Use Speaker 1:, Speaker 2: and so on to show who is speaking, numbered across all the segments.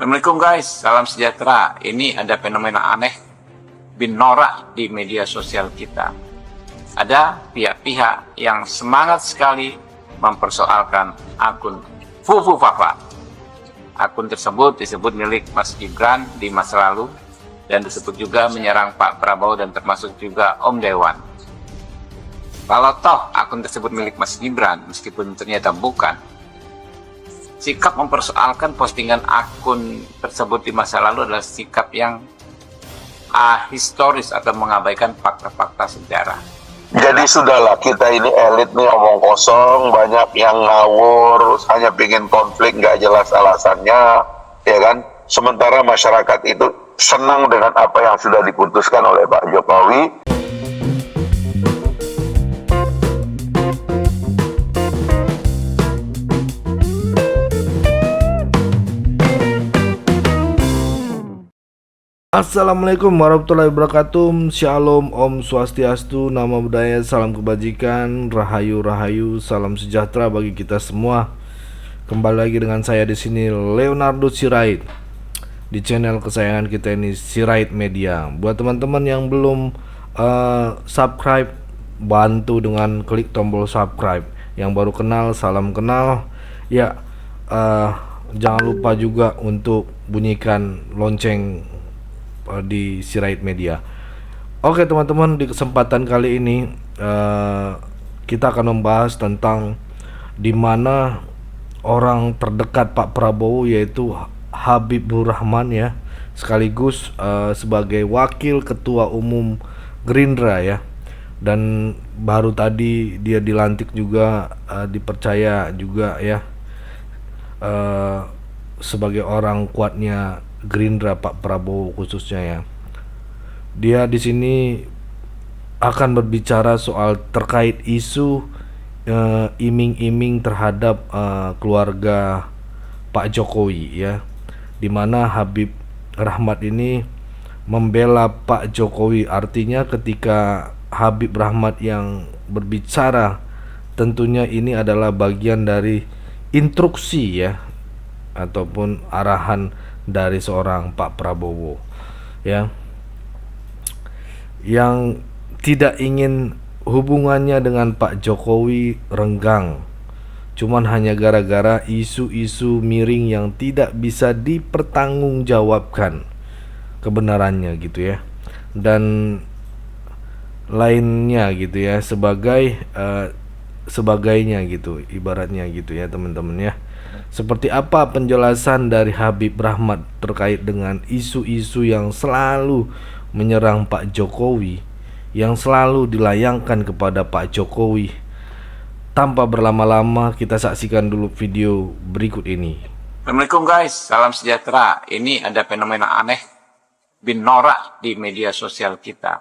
Speaker 1: Assalamualaikum guys, salam sejahtera. Ini ada fenomena aneh bin norak di media sosial kita. Ada pihak-pihak yang semangat sekali mempersoalkan akun Fufu Fafa. Akun tersebut disebut milik Mas Gibran di masa lalu dan disebut juga menyerang Pak Prabowo dan termasuk juga Om Dewan. Kalau toh akun tersebut milik Mas Gibran, meskipun ternyata bukan, sikap mempersoalkan postingan akun tersebut di masa lalu adalah sikap yang ahistoris atau mengabaikan fakta-fakta sejarah.
Speaker 2: Jadi sudahlah, kita ini elit nih omong kosong, banyak yang ngawur, hanya pingin konflik nggak jelas alasannya, ya kan? Sementara masyarakat itu senang dengan apa yang sudah diputuskan oleh Pak Jokowi.
Speaker 3: Assalamualaikum warahmatullahi wabarakatuh. Shalom, Om Swastiastu, Namo Buddhaya, salam kebajikan, rahayu rahayu, salam sejahtera bagi kita semua. Kembali lagi dengan saya di sini Leonardo Sirait di channel kesayangan kita ini, Sirait Media. Buat teman-teman yang belum subscribe, bantu dengan klik tombol subscribe. Yang baru kenal, salam kenal. Ya, jangan lupa juga untuk bunyikan lonceng di Sirait Media. Oke teman-teman, di kesempatan kali ini kita akan membahas tentang di mana orang terdekat Pak Prabowo, yaitu Habibur Rahman ya, sekaligus sebagai wakil ketua umum Gerindra ya, dan baru tadi dia dilantik juga, dipercaya juga ya sebagai orang kuatnya Gerindra Pak Prabowo khususnya ya. Dia di sini akan berbicara soal terkait isu iming-iming terhadap keluarga Pak Jokowi ya, dimana Habib Rahmat ini membela Pak Jokowi. Artinya ketika Habib Rahmat yang berbicara, tentunya ini adalah bagian dari instruksi ya, ataupun arahan dari seorang Pak Prabowo ya, yang tidak ingin hubungannya dengan Pak Jokowi renggang, cuman hanya gara-gara isu-isu miring yang tidak bisa dipertanggungjawabkan kebenarannya gitu ya, dan lainnya gitu ya, sebagainya gitu ibaratnya gitu ya teman-teman ya. Seperti apa penjelasan dari Habib Rahmat terkait dengan isu-isu yang selalu menyerang Pak Jokowi, yang selalu dilayangkan kepada Pak Jokowi? Tanpa berlama-lama, kita saksikan dulu video berikut ini.
Speaker 1: Assalamualaikum guys, salam sejahtera. Ini ada fenomena aneh bin norak di media sosial kita.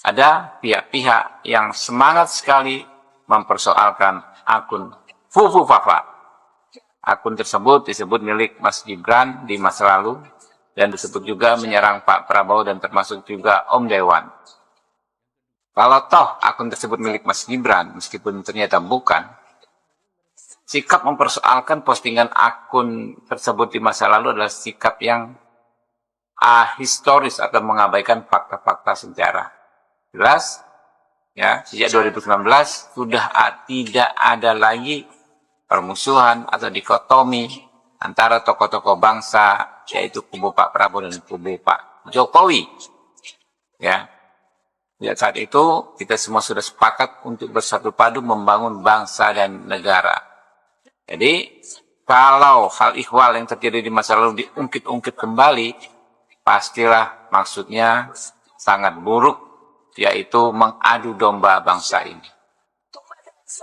Speaker 1: Ada pihak-pihak yang semangat sekali mempersoalkan akun Fufu Fafa. Akun tersebut disebut milik Mas Gibran di masa lalu dan disebut juga menyerang Pak Prabowo dan termasuk juga Om Dewan. Kalau toh akun tersebut milik Mas Gibran, meskipun ternyata bukan, sikap mempersoalkan postingan akun tersebut di masa lalu adalah sikap yang ahistoris atau mengabaikan fakta-fakta sejarah. Jelas ya, sejak 2019 sudah tidak ada lagi permusuhan atau dikotomi antara tokoh-tokoh bangsa, yaitu kubu Pak Prabowo dan kubu Pak Jokowi ya. Ya, saat itu kita semua sudah sepakat untuk bersatu padu membangun bangsa dan negara. Jadi kalau hal ihwal yang terjadi di masa lalu diungkit-ungkit kembali, pastilah maksudnya sangat buruk, yaitu mengadu domba bangsa ini.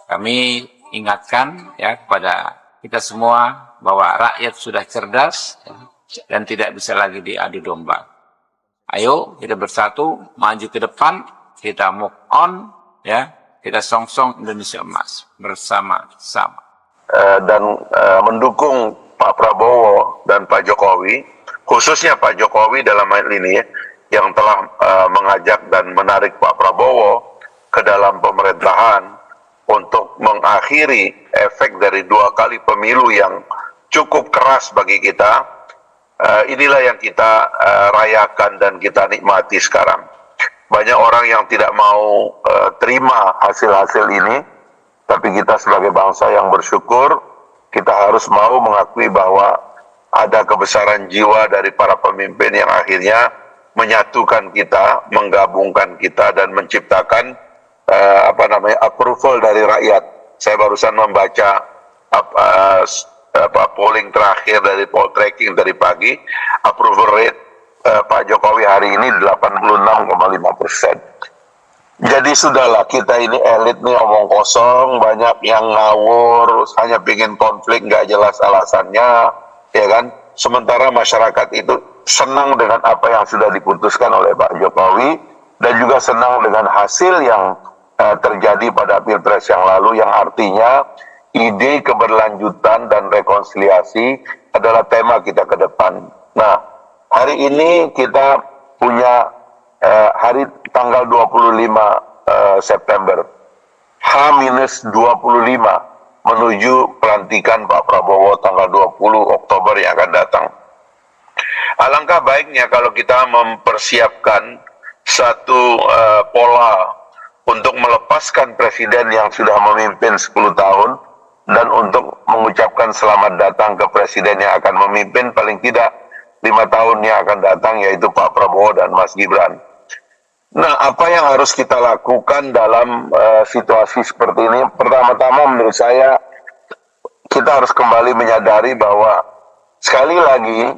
Speaker 1: Kami ingatkan ya kepada kita semua bahwa rakyat sudah cerdas ya, dan tidak bisa lagi diadu domba. Ayo kita bersatu, maju ke depan, kita move on ya, kita songsong Indonesia emas bersama-sama.
Speaker 2: Dan mendukung Pak Prabowo dan Pak Jokowi, khususnya Pak Jokowi dalam hal ini yang telah mengajak dan menarik Pak Prabowo ke dalam pemerintahan untuk mengakhiri efek dari 2 kali pemilu yang cukup keras bagi kita, Inilah yang kita rayakan dan kita nikmati sekarang. Banyak orang yang tidak mau terima hasil-hasil ini, tapi kita sebagai bangsa yang bersyukur, kita harus mau mengakui bahwa ada kebesaran jiwa dari para pemimpin yang akhirnya menyatukan kita, menggabungkan kita, dan menciptakan approval dari rakyat. Saya barusan membaca polling terakhir dari poll tracking dari pagi, approval rate Pak Jokowi hari ini 86,5%. Jadi sudahlah, kita ini elit nih omong kosong, banyak yang ngawur, hanya pingin konflik nggak jelas alasannya, ya kan? Sementara masyarakat itu senang dengan apa yang sudah diputuskan oleh Pak Jokowi dan juga senang dengan hasil yang terjadi pada Pilpres yang lalu, yang artinya ide keberlanjutan dan rekonsiliasi adalah tema kita ke depan. Nah, hari ini kita punya hari tanggal 25 September, H-25 menuju pelantikan Pak Prabowo tanggal 20 Oktober yang akan datang. Alangkah baiknya kalau kita mempersiapkan satu pola untuk melepaskan presiden yang sudah memimpin 10 tahun dan untuk mengucapkan selamat datang ke presiden yang akan memimpin paling tidak 5 tahun yang akan datang, yaitu Pak Prabowo dan Mas Gibran. Nah, apa yang harus kita lakukan dalam situasi seperti ini? Pertama-tama menurut saya, kita harus kembali menyadari bahwa sekali lagi,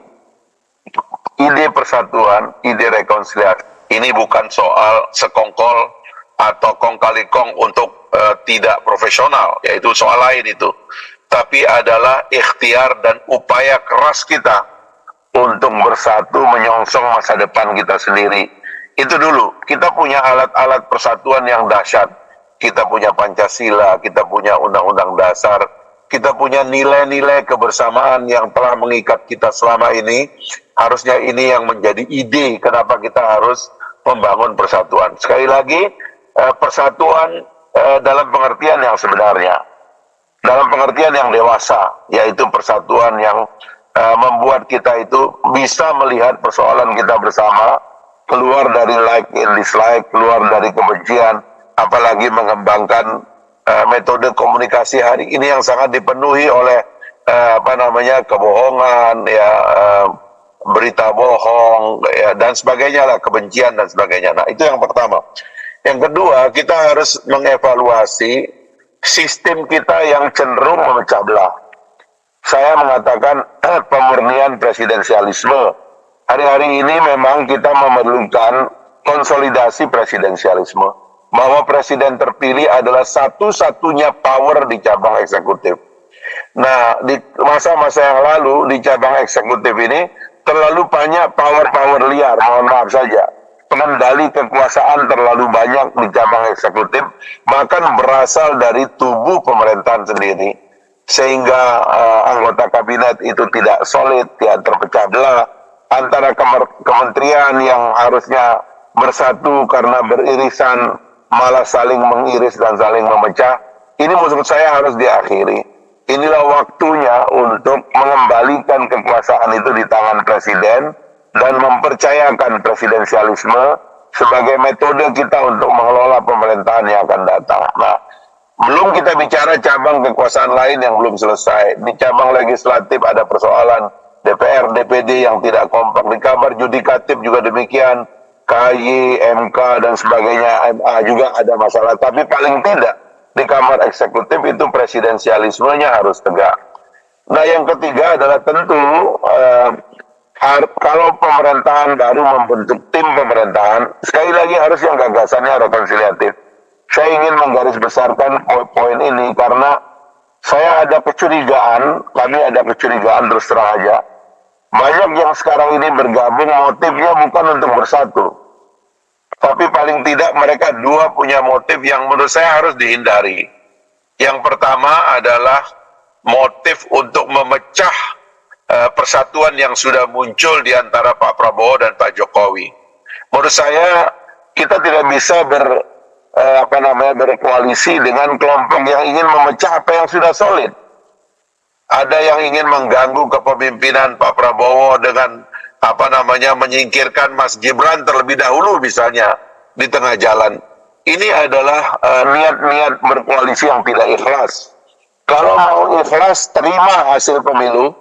Speaker 2: ide persatuan, ide rekonsiliasi, ini bukan soal sekongkol atau kong kali kong untuk tidak profesional, yaitu soal lain itu. Tapi adalah ikhtiar dan upaya keras kita untuk bersatu menyongsong masa depan kita sendiri. Itu dulu, kita punya alat-alat persatuan yang dahsyat. Kita punya Pancasila, kita punya Undang-Undang Dasar, kita punya nilai-nilai kebersamaan yang telah mengikat kita selama ini. Harusnya ini yang menjadi ide kenapa kita harus membangun persatuan. Sekali lagi, persatuan dalam pengertian yang sebenarnya, dalam pengertian yang dewasa, yaitu persatuan yang membuat kita itu bisa melihat persoalan kita bersama, keluar dari like and dislike, keluar dari kebencian, apalagi mengembangkan metode komunikasi hari ini yang sangat dipenuhi oleh kebohongan, berita bohong, dan sebagainya lah, kebencian dan sebagainya. Nah, itu yang pertama. Yang kedua, kita harus mengevaluasi sistem kita yang cenderung memecah belah. Saya mengatakan pemurnian presidensialisme. Hari-hari ini memang kita memerlukan konsolidasi presidensialisme. Bahwa presiden terpilih adalah satu-satunya power di cabang eksekutif. Nah, di masa-masa yang lalu di cabang eksekutif ini terlalu banyak power-power liar, mohon maaf saja. Pengendali kekuasaan terlalu banyak di cabang eksekutif, bahkan berasal dari tubuh pemerintahan sendiri. Sehingga anggota kabinet itu tidak solid, tidak terpecah belah antara kementerian yang harusnya bersatu karena beririsan malah saling mengiris dan saling memecah. Ini menurut saya harus diakhiri. Inilah waktunya untuk mengembalikan kekuasaan itu di tangan presiden dan mempercayakan presidensialisme sebagai metode kita untuk mengelola pemerintahan yang akan datang. Nah, belum kita bicara cabang kekuasaan lain yang belum selesai. Di cabang legislatif ada persoalan DPR, DPD yang tidak kompak. Di kamar yudikatif juga demikian. KY, MK, dan sebagainya, MA juga ada masalah. Tapi paling tidak, di kamar eksekutif itu presidensialismenya harus tegak. Nah, yang ketiga adalah tentu, kalau pemerintahan baru membentuk tim pemerintahan, sekali lagi harus yang gagasannya rekonsiliatif. Saya ingin menggarisbesarkan poin ini karena saya ada kecurigaan, kami ada kecurigaan terus terang aja. Banyak yang sekarang ini bergabung motifnya bukan untuk bersatu. Tapi paling tidak mereka dua punya motif yang menurut saya harus dihindari. Yang pertama adalah motif untuk memecah persatuan yang sudah muncul di antara Pak Prabowo dan Pak Jokowi. Menurut saya kita tidak bisa berkoalisi dengan kelompok yang ingin memecah apa yang sudah solid. ada yang ingin mengganggu kepemimpinan Pak Prabowo dengan menyingkirkan Mas Gibran terlebih dahulu misalnya di tengah jalan. Ini adalah niat-niat berkoalisi yang tidak ikhlas. Kalau mau ikhlas, terima hasil pemilu,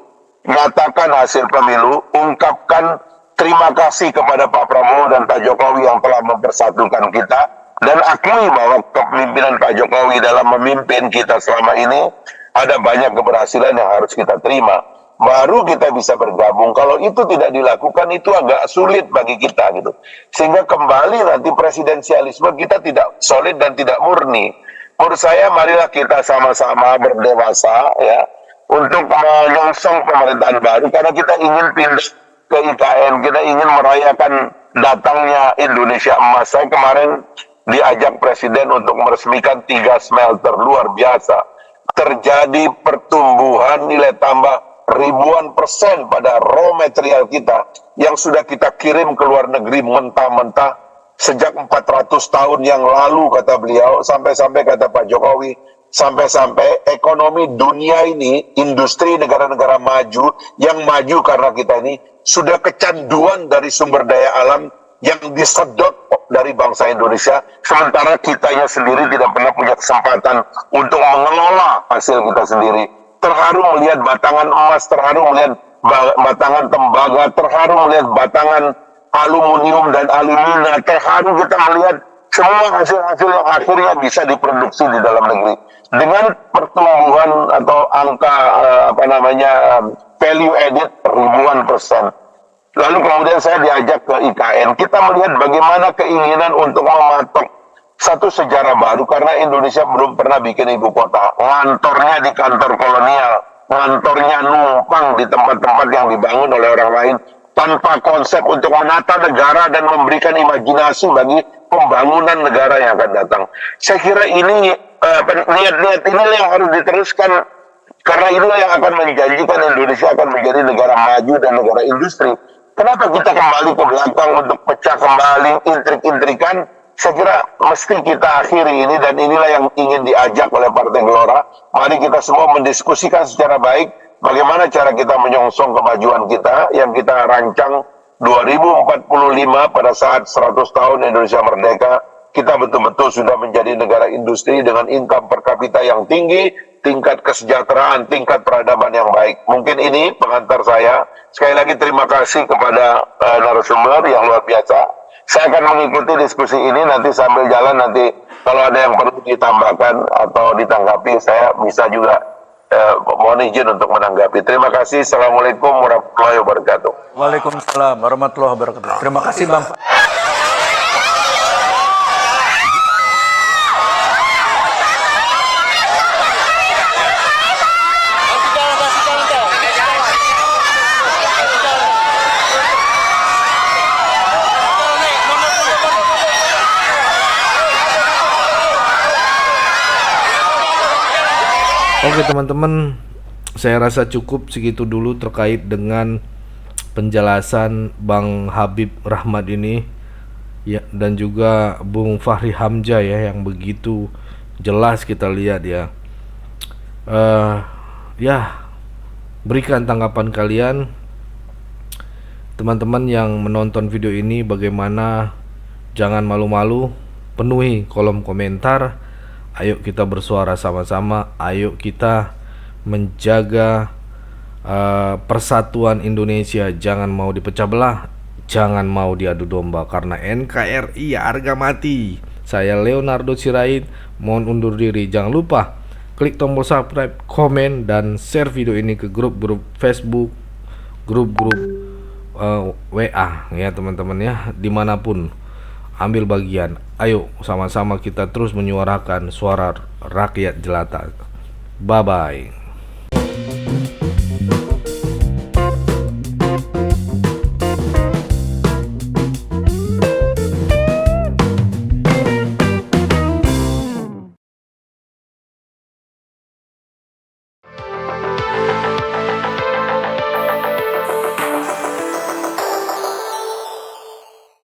Speaker 2: nyatakan hasil pemilu, ungkapkan terima kasih kepada Pak Prabowo dan Pak Jokowi yang telah mempersatukan kita, dan akui bahwa kepemimpinan Pak Jokowi dalam memimpin kita selama ini ada banyak keberhasilan yang harus kita terima. Baru kita bisa bergabung. Kalau itu tidak dilakukan, itu agak sulit bagi kita gitu. Sehingga kembali nanti presidensialisme kita tidak solid dan tidak murni. Menurut saya, marilah kita sama-sama berdewasa ya untuk menyongsong pemerintahan baru, karena kita ingin pindah ke IKN, kita ingin merayakan datangnya Indonesia Emas. Saya kemarin diajak Presiden untuk meresmikan 3 smelter luar biasa. Terjadi pertumbuhan nilai tambah ribuan persen pada raw material kita yang sudah kita kirim ke luar negeri mentah-mentah sejak 400 tahun yang lalu, kata beliau, sampai-sampai kata Pak Jokowi, sampai-sampai ekonomi dunia ini, industri negara-negara maju, yang maju karena kita ini, sudah kecanduan dari sumber daya alam yang disedot dari bangsa Indonesia, sementara kitanya sendiri tidak pernah punya kesempatan untuk mengelola hasil kita sendiri. Terharu melihat batangan emas, terharu melihat batangan tembaga, terharu melihat batangan aluminium dan alumina, terharu kita melihat semua hasil-hasil yang akhirnya bisa diproduksi di dalam negeri. Dengan pertumbuhan atau angka value added ribuan persen. Lalu kemudian saya diajak ke IKN, kita melihat bagaimana keinginan untuk mematok satu sejarah baru, karena Indonesia belum pernah bikin ibu kota. Ngantornya di kantor kolonial, ngantornya numpang di tempat-tempat yang dibangun oleh orang lain, tanpa konsep untuk menata negara dan memberikan imajinasi bagi pembangunan negara yang akan datang. Saya kira ini niat-niat inilah yang harus diteruskan, karena inilah yang akan menjanjikan Indonesia akan menjadi negara maju dan negara industri. Kenapa kita kembali ke belakang untuk pecah kembali intrik-intrikan? Saya kira mesti kita akhiri ini, dan inilah yang ingin diajak oleh Partai Gelora. Mari kita semua mendiskusikan secara baik bagaimana cara kita menyongsong kemajuan kita yang kita rancang 2045 pada saat 100 tahun Indonesia merdeka. Kita betul-betul sudah menjadi negara industri dengan income per kapita yang tinggi, tingkat kesejahteraan, tingkat peradaban yang baik. Mungkin ini pengantar saya. Sekali lagi terima kasih kepada narasumber yang luar biasa. Saya akan mengikuti diskusi ini, nanti sambil jalan nanti kalau ada yang perlu ditambahkan atau ditanggapi, saya bisa juga mohon izin untuk menanggapi. Terima kasih. Assalamualaikum warahmatullahi wabarakatuh.
Speaker 4: Waalaikumsalam warahmatullahi wabarakatuh. Terima kasih Bang.
Speaker 3: Oke teman-teman, saya rasa cukup segitu dulu terkait dengan penjelasan Bang Habib Rahmat ini ya, dan juga Bung Fahri Hamzah ya, yang begitu jelas kita lihat ya. Berikan tanggapan kalian teman-teman yang menonton video ini, bagaimana. Jangan malu-malu, penuhi kolom komentar. Ayo kita bersuara sama-sama, ayo kita menjaga persatuan Indonesia. Jangan mau dipecah belah, jangan mau diadu domba, karena NKRI harga mati. Saya Leonardo Sirait, mohon undur diri. Jangan lupa klik tombol subscribe, komen, dan share video ini ke grup-grup Facebook, grup-grup WA ya teman-teman ya, dimanapun. Ambil bagian. Ayo sama-sama kita terus menyuarakan suara rakyat jelata. Bye bye.